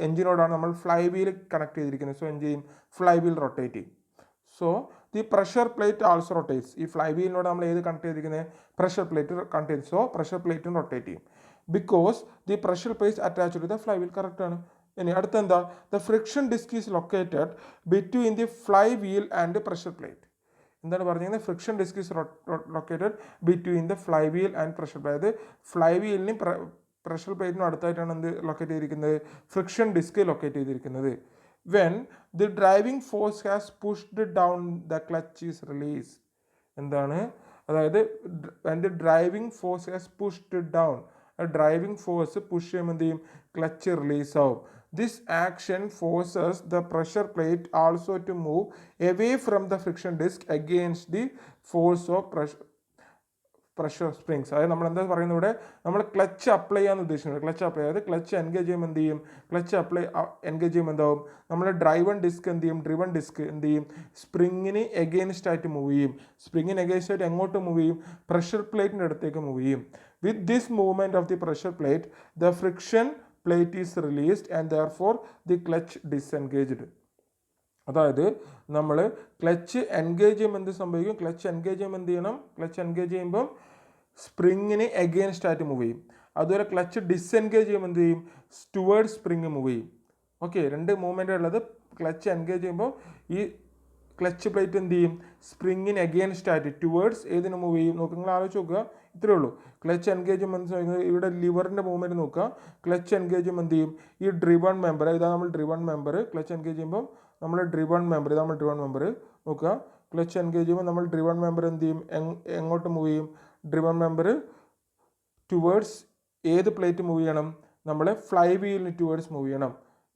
എഞ്ചിനോടാണ് നമ്മൾ ഫ്ലൈ വീൽ കണക്ട് ചെയ്തിരിക്കുന്നത്. സോ എന്ത് ചെയ്യും, ഫ്ലൈ വീൽ റൊട്ടേറ്റ് ചെയ്യും. So the pressure plate also rotates. ഈ ഫ്ലൈ വീലിനോട് നമ്മൾ ഏത് കണക്ട് ചെയ്തിരിക്കുന്നത്, പ്രഷർ പ്ലേറ്റ് കണക്ട് ചെയ്ത്. സോ പ്രഷർ പ്ലേറ്റും റൊട്ടേറ്റ് ചെയ്യും, because the pressure plate attached to the flywheel. Correct ആണ്. ഇനി അടുത്തെന്താ, the friction disc is located between the flywheel and pressure plate. എന്താണ് പറഞ്ഞിരിക്കുന്നത്, friction disc is located between the flywheel and pressure plate. അതായത് fly വീലിനും pressure പ്ലേറ്റിനും അടുത്തായിട്ടാണ് എന്ത് locate ചെയ്തിരിക്കുന്നത്, friction disk locate ചെയ്തിരിക്കുന്നത്. When the driving force has pushed down the clutch is release. എന്താണ്, അതായത് when the driving force has pushed down, driving force push ചെയ്യുമ്പോൾ എന്ത് ചെയ്യും, clutch release ആവും. This action forces the pressure plate also to move away from the friction disc against the force of pressure springs. അതായത് നമ്മൾ എന്താ പറയുന്നത്, ഇവിടെ നമ്മൾ ക്ലച്ച് അപ്ലൈ ചെയ്യാൻ ഉദ്ദേശിക്കുന്നത്. ക്ലച്ച് അപ്ലൈ, അതായത് ക്ലച്ച് എൻഗേജ് ചെയ്യുമ്പോൾ എന്ത് ചെയ്യും, ക്ലച്ച് എൻഗേജ് ചെയ്യുമ്പോൾ എന്താവും, നമ്മൾ ഡ്രൈവൺ ഡിസ്ക് എന്ത് ചെയ്യും, ഡ്രിവൺ ഡിസ്ക് എന്ത് ചെയ്യും, സ്പ്രിങ്ങിന് എഗെയിൻസ്റ്റ് ആയിട്ട് മൂവ് ചെയ്യും. സ്പ്രിങ്ങിന് എഗെയിൻസ്റ്റ് ആയിട്ട് എങ്ങോട്ട് മൂവ് ചെയ്യും, പ്രഷർ പ്ലേറ്റിൻ്റെ അടുത്തേക്ക് മൂവ് ചെയ്യും. With this movement of the pressure plate the friction plate is released and therefore the clutch disengaged. അതായത് നമ്മൾ ക്ലച്ച് എൻഗേജ് ചെയ്യുമ്പോൾ എന്ത് സംഭവിക്കും, ക്ലച്ച് എൻഗേജ് ചെയ്യുമ്പോൾ എന്ത് ചെയ്യണം, ക്ലച്ച് എൻഗേജ് ചെയ്യുമ്പം സ്പ്രിങ്ങിന് എഗെയിൻസ്റ്റ് ആയിട്ട് മൂവ് ചെയ്യും. അതുപോലെ ക്ലച്ച് ഡിസ്എൻഗേജ് ചെയ്യുമ്പോൾ എന്ത് ചെയ്യും, ടുവേർഡ് സ്പ്രിങ് മൂവ് ചെയ്യും. ഓക്കെ, രണ്ട് മൂവ്മെൻ്റ് ഉള്ളത്. ക്ലച്ച് എൻഗേജ് ചെയ്യുമ്പോൾ ഈ ക്ലച്ച് പ്ലേറ്റ് എന്ത് ചെയ്യും, സ്പ്രിങ്ങിന് എഗെയിൻസ്റ്റ് ആയിട്ട് ടുവേർഡ്സ് ഏതിന് മൂവ് ചെയ്യും. നോക്കുക, നിങ്ങൾ ആലോചിച്ച് നോക്കുക, ഇത്രയേ ഉള്ളൂ. ക്ലച്ച് എൻഗേജ്മെൻറ്റ് ഇവിടെ ലിവറിൻ്റെ മൂവ്മെൻറ്റ് നോക്കുക. ക്ലച്ച് എൻഗേജ്മെൻറ്റ് എന്ത് ചെയ്യും, ഈ ഡ്രിവൺ മെമ്പർ, ഇതാണ് നമ്മൾ ഡ്രിവൺ മെമ്പർ. ക്ലച്ച് എൻഗേജ് ചെയ്യുമ്പോൾ നമ്മൾ ഡ്രിവൺ മെമ്പർ, ഇതാണ് നമ്മൾ ഡ്രിവൺ മെമ്പർ. നോക്കുക, ക്ലച്ച് എൻഗേജ് ചെയ്യുമ്പോൾ നമ്മൾ ഡ്രിവൺ മെമ്പർ എന്ത് ചെയ്യും, എങ്ങോട്ട് മൂവ് ചെയ്യും, ഡ്രിവൺ മെമ്പർ ടുവേർഡ്സ് ഏത് പ്ലേറ്റ് മൂവ് ചെയ്യണം, നമ്മളെ ഫ്ലൈ വീലിന് ടുവേർഡ്സ് മൂവ് ചെയ്യണം.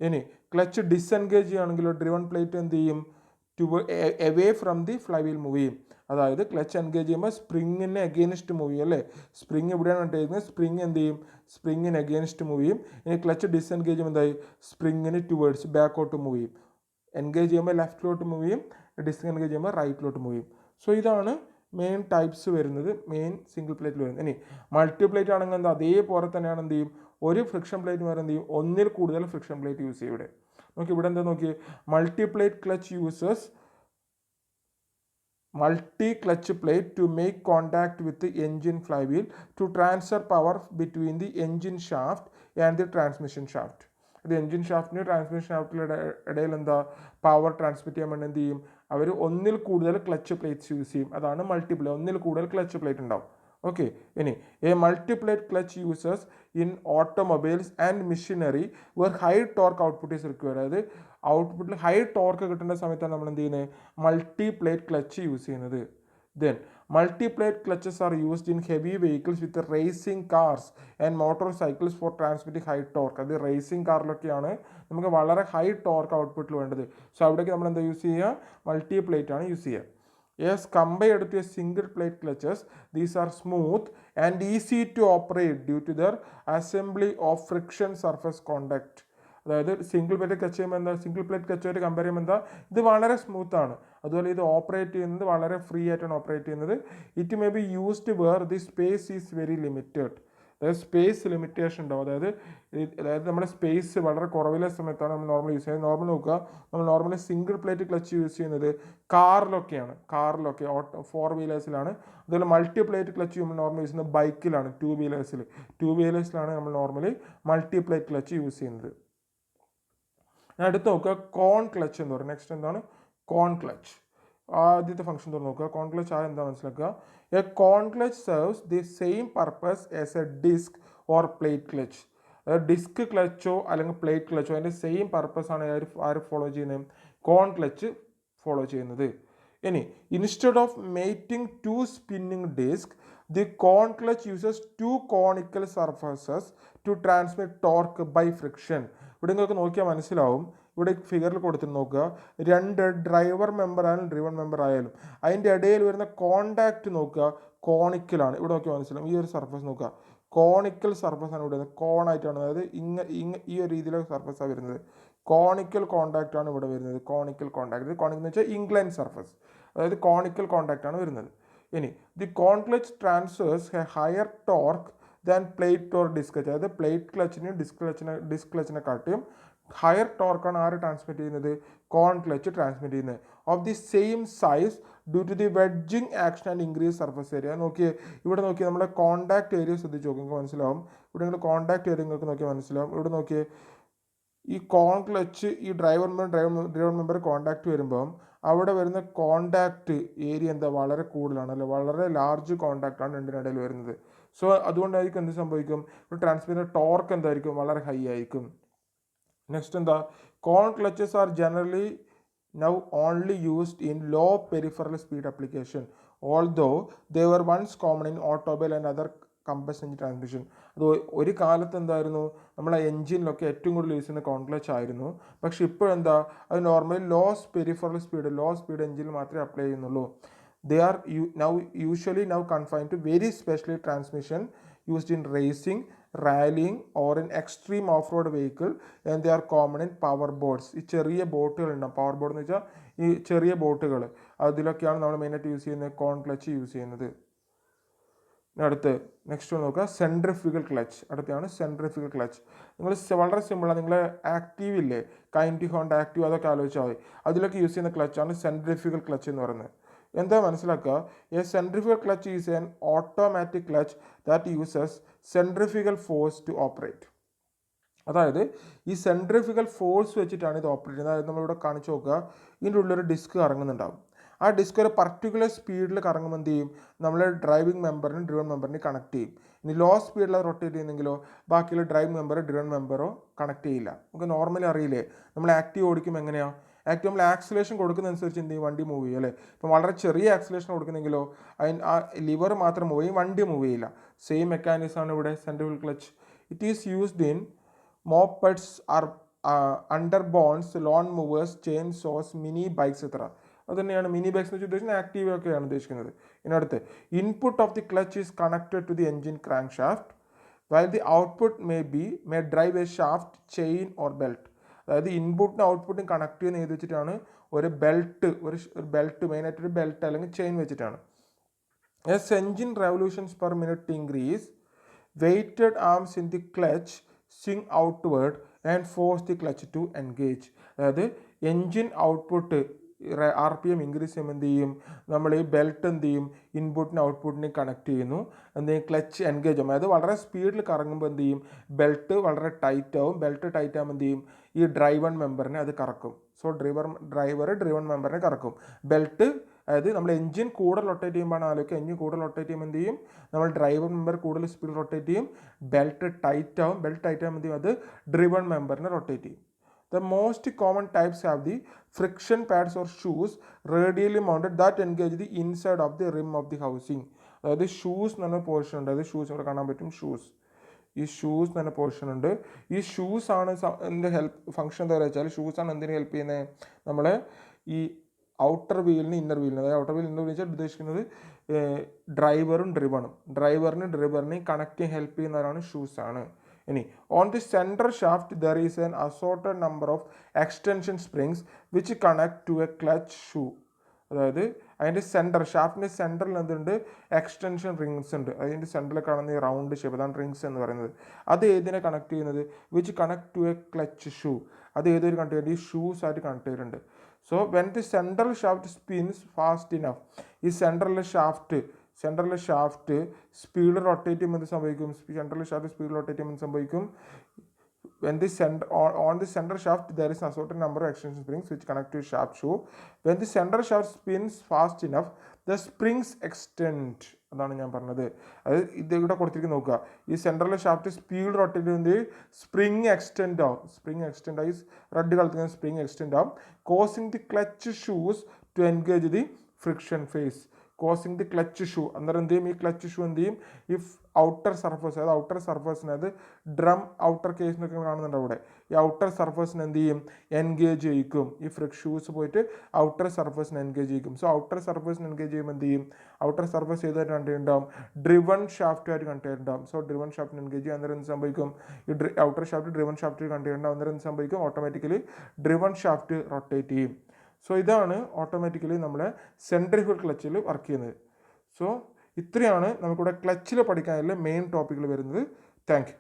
ഇനി ക്ലച്ച് ഡിസ്എൻഗേജ് ചെയ്യുകയാണെങ്കിലോ ഡ്രിവൺ പ്ലേറ്റ് എന്ത് ചെയ്യും, away from the fly wheel move ചെയ്യും. അതായത് ക്ലച്ച് എൻഗേജ് ചെയ്യുമ്പോൾ സ്പ്രിങ്ങിന് എഗെയിൻസ്റ്റ് മൂവ് ചെയ്യും അല്ലേ, സ്പ്രിങ് ഇവിടെയാണ് ഇട്ടിരിക്കുന്നത്, സ്പ്രിങ് എന്ത് ചെയ്യും, സ്പ്രിങ്ങിന് എഗെയിൻസ്റ്റ് മൂവ് ചെയ്യും. ഇനി ക്ലച്ച് ഡിസ്എൻഗേജ് ചെയ്യുമ്പോൾ എന്തായി, സ്പ്രിങ്ങിന് ടുവേർഡ്സ് ബാക്കോട്ട് മൂവ് ചെയ്യും. എൻഗേജ് ചെയ്യുമ്പോൾ ലെഫ്റ്റിലോട്ട് മൂവ് ചെയ്യും, ഡിസ്എൻഗേജ് ചെയ്യുമ്പോൾ റൈറ്റിലോട്ട് മൂവ് ചെയ്യും. സോ ഇതാണ് മെയിൻ ടൈപ്സ് വരുന്നത്, മെയിൻ സിംഗിൾ പ്ലേറ്റിൽ വരുന്നത്. ഇനി മൾട്ടി പ്ലേറ്റ് ആണെങ്കിൽ എന്താ, അതേപോലെ തന്നെയാണ് എന്ത് ചെയ്യും, ഒരു ഫ്രിക്ഷൻ പ്ലേറ്റ് വരെ എന്ത് ചെയ്യും, ഒന്നിൽ കൂടുതൽ ഫ്രിക്ഷൻ പ്ലേറ്റ് യൂസ് ചെയ്യും. ഇവിടെ നോക്കി, ഇവിടെ എന്താ നോക്കി, multi plate clutch uses multi clutch plate to make contact with the engine flywheel to transfer power between the engine shaft and the transmission shaft. The engine shaft and transmission shaft ഇടയിൽ എന്താ power transmit ചെയ്യാൻ വേണ്ടി എന്ത് ചെയ്യും, അവർ ഒന്നിൽ കൂടുതൽ clutch plates use ചെയ്യും. അതാണ് മൾട്ടിപ്ലേ, ഒന്നിൽ കൂടുതൽ ക്ലച്ച് പ്ലേറ്റ് ഉണ്ടാവും. ഓക്കെ, ഇനി a multiplate clutch users in automobiles and machinery where high torque output is required. അതായത് ഔട്ട്പുട്ടിൽ ഹൈ ടോർക്ക് കിട്ടേണ്ട സമയത്താണ് നമ്മൾ എന്ത് ചെയ്യുന്നത്, മൾട്ടി പ്ലേറ്റ് ക്ലച്ച് യൂസ് ചെയ്യുന്നത്. Then multi plate clutches are used in heavy vehicles with racing cars and motor cycles for transmitting high torque. അത് racing കാറിലൊക്കെയാണ് നമുക്ക് വളരെ ഹൈ ടോർക്ക് ഔട്ട്പുട്ടിൽ വേണ്ടത്. സോ അവിടേക്ക് നമ്മൾ എന്താ യൂസ് ചെയ്യുക, മൾട്ടി പ്ലേറ്റ് ആണ് യൂസ് ചെയ്യുക. As compared to a single plate clutches, these are smooth and easy to operate due to their assembly of friction surface contact. അതായത് സിംഗിൾ പ്ലേറ്റ് ക്ലച്ച് ചെയ്യുമ്പോൾ എന്താ, സിംഗിൾ പ്ലേറ്റ് ക്ലച്ചുമായിട്ട് കമ്പയർ ചെയ്യുമ്പോൾ എന്താ, ഇത് വളരെ സ്മൂത്താണ്. അതുപോലെ ഇത് ഓപ്പറേറ്റ് ചെയ്യുന്നത് വളരെ ഫ്രീ ആയിട്ടാണ് ഓപ്പറേറ്റ് ചെയ്യുന്നത്. It may be used where the space is very limited. അതായത് സ്പേസ് ലിമിറ്റേഷൻ ഉണ്ടാവും. അതായത് നമ്മുടെ സ്പേസ് വളരെ കുറവിലെ സമയത്താണ് നമ്മൾ നോർമൽ യൂസ് ചെയ്യുന്നത്. നോർമൽ നോക്കുക, നമ്മൾ normally single plate clutch use ചെയ്യുന്നത് കാറിലൊക്കെ 4 വീലേഴ്സിലാണ്. അതുപോലെ മൾട്ടി പ്ലേറ്റ് ക്ലച്ച് നമ്മൾ നോർമൽ യൂസ് ചെയ്യുന്നത് ബൈക്കിലാണ്, 2 വീലേഴ്സിലാണ് നമ്മൾ normally multi plate clutch use ചെയ്യുന്നത്. അടുത്ത് നോക്കുക കോൺ ക്ലച്ച് എന്ന് പറയും. നെക്സ്റ്റ് എന്താണ് കോൺ ക്ലച്ച്. ആദ്യത്തെ ഫംഗ്ഷൻ നോക്കുക, കോൺ ക്ലച്ച് എന്താ മനസ്സിലാക്കുക. A cone clutch serves the same purpose as a disc or plate clutch. അതായത് ഡിസ്ക് ക്ലച്ചോ അല്ലെങ്കിൽ പ്ലേറ്റ് ക്ലച്ചോ അതിൻ്റെ സെയിം പർപ്പസ് ആണ് ആര് ഫോളോ ചെയ്യുന്നത്, കോൺ ക്ലച്ച് ഫോളോ ചെയ്യുന്നത്. ഇനി instead of mating 2 spinning disc, the cone clutch uses 2 conical surfaces to transmit torque by friction. ഇവിടെ നിങ്ങൾക്ക് നോക്കിയാൽ മനസ്സിലാവും, ഇവിടെ ഫിഗറിൽ കൊടുത്തിട്ട് നോക്കുക, 2 ഡ്രൈവർ മെമ്പർ ആയാലും ഡ്രിവൺ മെമ്പർ ആയാലും അതിൻ്റെ ഇടയിൽ വരുന്ന കോണ്ടാക്ട് നോക്കുക കോണിക്കലാണ്. ഇവിടെ നോക്കിയാൽ മനസ്സിലാവും, ഈ ഒരു സർഫസ് നോക്കുക കോണിക്കൽ സർഫസ് ആണ് ഇവിടെ വരുന്നത്, കോണായിട്ടാണ്. അതായത് ഈ ഒരു രീതിയിലുള്ള സർഫസാണ് വരുന്നത്. കോണിക്കൽ കോണ്ടാക്ട് ആണ് ഇവിടെ വരുന്നത്. കോണിക്കൽ എന്ന് വെച്ചാൽ ഇൻക്ലൈൻ സർഫസ്, അതായത് കോണിക്കൽ കോണ്ടാക്ട് ആണ് വരുന്നത്. ഇനി the cone clutch transfers a higher torque than plate or disc clutch. അതായത് പ്ലേറ്റ് ക്ലച്ചിനെയും ഡിസ്ക് ക്ലച്ചിനെ കാട്ടിയും ഹയർ ടോർക്കാണ് ആര് ട്രാൻസ്മിറ്റ് ചെയ്യുന്നത്, കോൺ ക്ലച്ച് ട്രാൻസ്മിറ്റ് ചെയ്യുന്നത്. Of the same size due to the wedging action and increase surface area. ഇവിടെ നോക്കിയേ നമ്മുടെ കോണ്ടാക്ട് ഏരിയ ശ്രദ്ധിച്ച് നോക്കി നിങ്ങൾക്ക് മനസ്സിലാവും. ഇവിടെ നിങ്ങൾ കോണ്ടാക്ട് ഏരിയ നിങ്ങൾക്ക് നോക്കിയാൽ മനസ്സിലാവും. ഇവിടെ നോക്കിയേ, ഈ കോൺ ക്ലച്ച് ഈ ഡ്രൈവർ മെമ്പർ കോണ്ടാക്ട് വരുമ്പം അവിടെ വരുന്ന കോണ്ടാക്ട് ഏരിയ എന്താ വളരെ കൂടുതലാണ്, അല്ലെ വളരെ ലാർജ് കോണ്ടാക്ട് ആണ് രണ്ടിനിടയിൽ വരുന്നത്. സോ അതുകൊണ്ടായിരിക്കും എന്ത് സംഭവിക്കും, ഇവിടെ ട്രാൻസ്മിറ്റ് ടോർക്ക് എന്തായിരിക്കും, വളരെ ഹൈ ആയിരിക്കും. നെക്സ്റ്റ് എന്താ, cone clutches are generally now only used in low peripheral speed application, although they were once common in automobile and other combustion engine transmission. അത് ഒരു കാലത്ത് എന്തായിരുന്നു, നമ്മളെ എഞ്ചിനിലൊക്കെ ഏറ്റവും കൂടുതൽ യൂസ് ചെയ്യുന്ന കോൺ ക്ലച്ച് ആയിരുന്നു. പക്ഷെ ഇപ്പോഴെന്താ, അത് നോർമലി ലോ സ്പീഡ് എഞ്ചിനിൽ മാത്രമേ അപ്ലൈ ചെയ്യുന്നുള്ളൂ. They are usually now confined to very special transmission used in racing, rallying or in extreme off-road vehicle, and they are common in power boats. ഈ ചെറിയ ബോട്ടുകൾ ഉണ്ടാവും, പവർ ബോട്ട് എന്ന് വെച്ചാൽ ഈ ചെറിയ ബോട്ടുകൾ, അതിലൊക്കെയാണ് നമ്മൾ മെയിനായിട്ട് യൂസ് ചെയ്യുന്നത് കോൺ ക്ലച്ച് യൂസ് ചെയ്യുന്നത്. അടുത്ത് നെക്സ്റ്റ് നോക്കുക സെൻട്രിഫ്യൂഗൽ ക്ലച്ച്. അടുത്താണ് സെൻട്രിഫ്യൂഗൽ ക്ലച്ച്. നിങ്ങൾ വളരെ സിമ്പിളാണ്, നിങ്ങൾ ആക്റ്റീവ് ഇല്ലേ, കൈൻഡി ഹോണ്ട ആക്റ്റീവ്, അതൊക്കെ ആലോചിച്ചാൽ മതി. അതിലൊക്കെ യൂസ് ചെയ്യുന്ന ക്ലച്ചാണ് സെൻട്രിഫ്യൂഗൽ ക്ലച്ച് എന്ന് പറയുന്നത്. എന്താ മനസ്സിലാക്കുക, a centrifugal clutch is an automatic clutch that uses centrifugal force to operate. അതായത് ഈ സെൻട്രിഫ്യൂഗൽ ഫോഴ്സ് വെച്ചിട്ടാണ് ഇത് ഓപ്പറേറ്റ് ചെയ്യുന്നത്. അതായത് നമ്മളിവിടെ കാണിച്ചു നോക്കുക, ഇതിൻ്റെ ഉള്ളൊരു ഡിസ്ക് കറങ്ങുന്നുണ്ടാവും. ആ ഡിസ്ക് ഒരു പർട്ടിക്കുലർ സ്പീഡിൽ കറങ്ങുമ്പോൾ എന്ത് ചെയ്യും, നമ്മൾ ഡ്രൈവിംഗ് മെമ്പറിനും ഡ്രിവൺ മെമ്പറിനെ കണക്ട് ചെയ്യും. ഇനി ലോ സ്പീഡിൽ റൊട്ടേറ്റ് ചെയ്യുന്നെങ്കിലോ ബാക്കിയുള്ള ഡ്രൈവിംഗ് മെമ്പറോ ഡ്രിവൺ മെമ്പറോ കണക്ട് ചെയ്യില്ല. നമുക്ക് നോർമലി അറിയില്ലേ, നമ്മൾ ആക്റ്റീവ് ഓടിക്കുമ്പോൾ എങ്ങനെയാണ്, ആക്റ്റീവ് നമ്മൾ ആക്സിലേഷൻ കൊടുക്കുന്നതനുസരിച്ച് എന്ത് ചെയ്യും, വണ്ടി മൂവ് ചെയ്യും അല്ലേ. ഇപ്പം വളരെ ചെറിയ ആക്സിലേഷൻ കൊടുക്കുന്നെങ്കിലോ ആ ലിവർ മാത്രം മൂവ് ചെയ്യും, വണ്ടി മൂവ് ചെയ്യില്ല. സെയിം മെക്കാനിസം ആണ് ഇവിടെ centrifugal clutch. It is used in mopeds, underbones, lawn mowers, chain saws, mini bikes എത്ര. അത് തന്നെയാണ് മിനി ബൈക്സ് എന്ന് വെച്ചാൽ ഉദ്ദേശിക്കുന്നത് ആക്റ്റീവ് ഒക്കെയാണ് ഉദ്ദേശിക്കുന്നത്. ഇതിനടുത്ത് input of the clutch is connected to the engine crankshaft, while the output may drive a shaft, chain or belt. അതായത് ഇൻപുട്ടിനും ഔട്ട്പുട്ടും കണക്ട് ചെയ്യുന്ന ചെയ്ത് വെച്ചിട്ടാണ് ഒരു ബെൽറ്റ് മെയിനായിട്ടൊരു ബെൽറ്റ് അല്ലെങ്കിൽ ചെയിൻ വെച്ചിട്ടാണ്. As engine revolutions per minute increase, weighted arms in the clutch swing outward and force the clutch to engage. അതായത് എൻജിൻ ഔട്ട്പുട്ട് RPM ഇൻക്രീസ് ചെയ്യുമ്പോൾ എന്ത് ചെയ്യും, നമ്മൾ ഈ ബെൽറ്റ് എന്ത് ചെയ്യും, ഇൻപുട്ടിനും ഔട്ട്പുട്ടിനെയും കണക്ട് ചെയ്യുന്നു, എന്ത് ചെയ്യും, ക്ലച്ച് എൻഗേജ് ആകും. അതായത് വളരെ സ്പീഡിൽ കറങ്ങുമ്പോൾ എന്ത് ചെയ്യും, ബെൽറ്റ് വളരെ ടൈറ്റ് ആവും. ബെൽറ്റ് ടൈറ്റ് ആകുമ്പോൾ എന്ത് ചെയ്യും, ഈ ഡ്രൈവൺ മെമ്പറിനെ അത് കറക്കും. സോ ഡ്രൈവർ ഡ്രിവൺ മെമ്പറിനെ കറക്കും. ബെൽറ്റ്, അതായത് നമ്മൾ എഞ്ചിൻ കൂടുതൽ റൊട്ടേറ്റ് ചെയ്യുമ്പോൾ ആലോചിക്കുക, എഞ്ചിൻ കൂടുതൽ റൊട്ടേറ്റ് ചെയ്യുമ്പോൾ എന്ത് ചെയ്യും, നമ്മൾ ഡ്രൈവർ മെമ്പർ കൂടുതൽ സ്പീഡ് റൊട്ടേറ്റ് ചെയ്യും. ബെൽറ്റ് ടൈറ്റ് ആവും. ബെൽറ്റ് ടൈറ്റ് ആകുമ്പോൾ എന്ത് ചെയ്യും, അത് ഡ്രിവൺ മെമ്പറിനെ റൊട്ടേറ്റ് ചെയ്യും. The most common types have the friction pads or shoes radially mounted that engage the inside of the rim of the housing. അതായത് shoes എന്ന് പറഞ്ഞ പോർഷൻ ഉണ്ട്. അത് ഷൂസ് ഇവിടെ കാണാൻ പറ്റും. ഈ ഷൂസ് എന്ന് പറഞ്ഞ പോർഷൻ ഉണ്ട്. ഈ ഷൂസ് ആണ് എന്ത് ഫംഗ്ഷൻ എന്താ വെച്ചാൽ, ഷൂസ് ആണ് എന്തിനു ഹെൽപ്പ് ചെയ്യുന്നത്, നമ്മളെ ഈ ഔട്ടർ വീലിന് ഇന്നർ വീലിന്, അതായത് ഔട്ടർ വീൽ ഇന്നർ വീൽ വെച്ചാൽ ഉദ്ദേശിക്കുന്നത് ഡ്രൈവറും ഡ്രിവണും, ഡ്രൈവറിനെയും കണക്റ്റിംഗ് ഹെൽപ്പ് ചെയ്യുന്നവരാണ് ഷൂസ് ആണ്. ഇനി on the central shaft there is an assorted number of extension springs which connect to a clutch shoe. അതായത് അതിൻ്റെ ഷാഫ്റ്റിൻ്റെ സെൻറ്ററിൽ എന്തുണ്ട്, എക്സ്റ്റൻഷൻ റിങ്സ് ഉണ്ട്. അതിൻ്റെ സെൻറ്ററിൽ കാണുന്ന ഈ റൗണ്ട് ഷേപ്പ്, അതാണ് റിങ്സ് എന്ന് പറയുന്നത്. അത് ഏതിനെ കണക്ട് ചെയ്യുന്നത്, which connect to a clutch shoe, അത് ഏതൊരു കണക്ട് ചെയ്യുന്നത്, ഈ ഷൂസ് ആയിട്ട് കണക്ട് ചെയ്തിട്ടുണ്ട്. So when the central shaft spins fast enough, ഈ സെൻട്രലിലെ ഷാഫ്റ്റ് സ്പീഡ് റൊട്ടേറ്റ് ചെയ്യുമ്പോൾ എന്ത് സംഭവിക്കും, സെൻട്രൽ ഷാഫ്റ്റ് സ്പീഡ് റൊട്ടേറ്റ് ചെയ്യുമ്പോൾ എന്ത് സംഭവിക്കും, when the on the center shaft there is an assorted number of extension springs which connect to shaft shoe. When the center shaft spins fast enough the springs extend. അതാണ് ഞാൻ പറഞ്ഞത്. അത് ഇത് ഇവിടെ കൊടുത്തിരിക്കുന്നത് നോക്കുക, ഈ സെൻട്രലിലെ ഷാഫ്റ്റ് സ്പീഡ് റൊട്ടേറ്റ് ചെയ്യുന്നത് സ്പ്രിങ് എക്സ്റ്റെൻഡ് ആയി റെഡ് കളത്തിൽ സ്പ്രിങ് എക്സ്റ്റെൻഡ് ആവും, causing the clutch shoes to engage the friction face. Causing the clutch shoe, അന്നേരം എന്ത് ചെയ്യും, ഈ ക്ലച്ച് ഷൂ എന്ത് ചെയ്യും, ഈ ഔട്ടർ സർഫേസ്, അതായത് ഔട്ടർ സർഫേസിനത് ഡ്രം ഔട്ടർ കേസിനൊക്കെ കാണുന്നുണ്ട് അവിടെ, ഈ ഔട്ടർ സർഫേസിന് എന്ത് ചെയ്യും, എൻഗേജ് ചെയ്യിക്കും. ഈ ഷൂസ് പോയിട്ട് ഔട്ടർ സർഫേസിന് എൻഗേജ് ചെയ്യിക്കും. സോ ഔട്ടർ സർഫേസിന് എൻഗേജ് ചെയ്യുമ്പോൾ എന്ത് ചെയ്യും, ഔട്ടർ സർഫേസ് ഏതായിട്ട് കണ്ടു ഉണ്ടാവും, ഡ്രിവൺ ഷാഫ്റ്റുമായിട്ട് കണ്ടു ഉണ്ടാവും. സോ ഡ്രിവൺ ഷാഫ്റ്റിന് എൻഗേജ് ചെയ്യും, അന്നേരം എന്ത് സംഭവിക്കും, ഈ ഔട്ടർ ഷാഫ്റ്റ് ഡ്രിവൺ ഷാഫ്റ്റ് കണ്ടു ഉണ്ടാവും, അന്നേരം എന്ത് സംഭവിക്കും, ഓട്ടോമാറ്റിക്കലി ഡ്രിവൺ ഷാഫ്റ്റ് റൊട്ടേറ്റ് ചെയ്യും. സോ ഇതാണ് ഓട്ടോമാറ്റിക്കലി നമ്മുടെ സെൻട്രിഫ്യൂഗൽ ക്ലച്ചിൽ വർക്ക് ചെയ്യുന്നത്. സോ ഇത്രയാണ് നമുക്കിവിടെ ക്ലച്ചിൽ പഠിക്കാനുള്ള മെയിൻ ടോപ്പിക്കുകൾ വരുന്നത്. Thank you.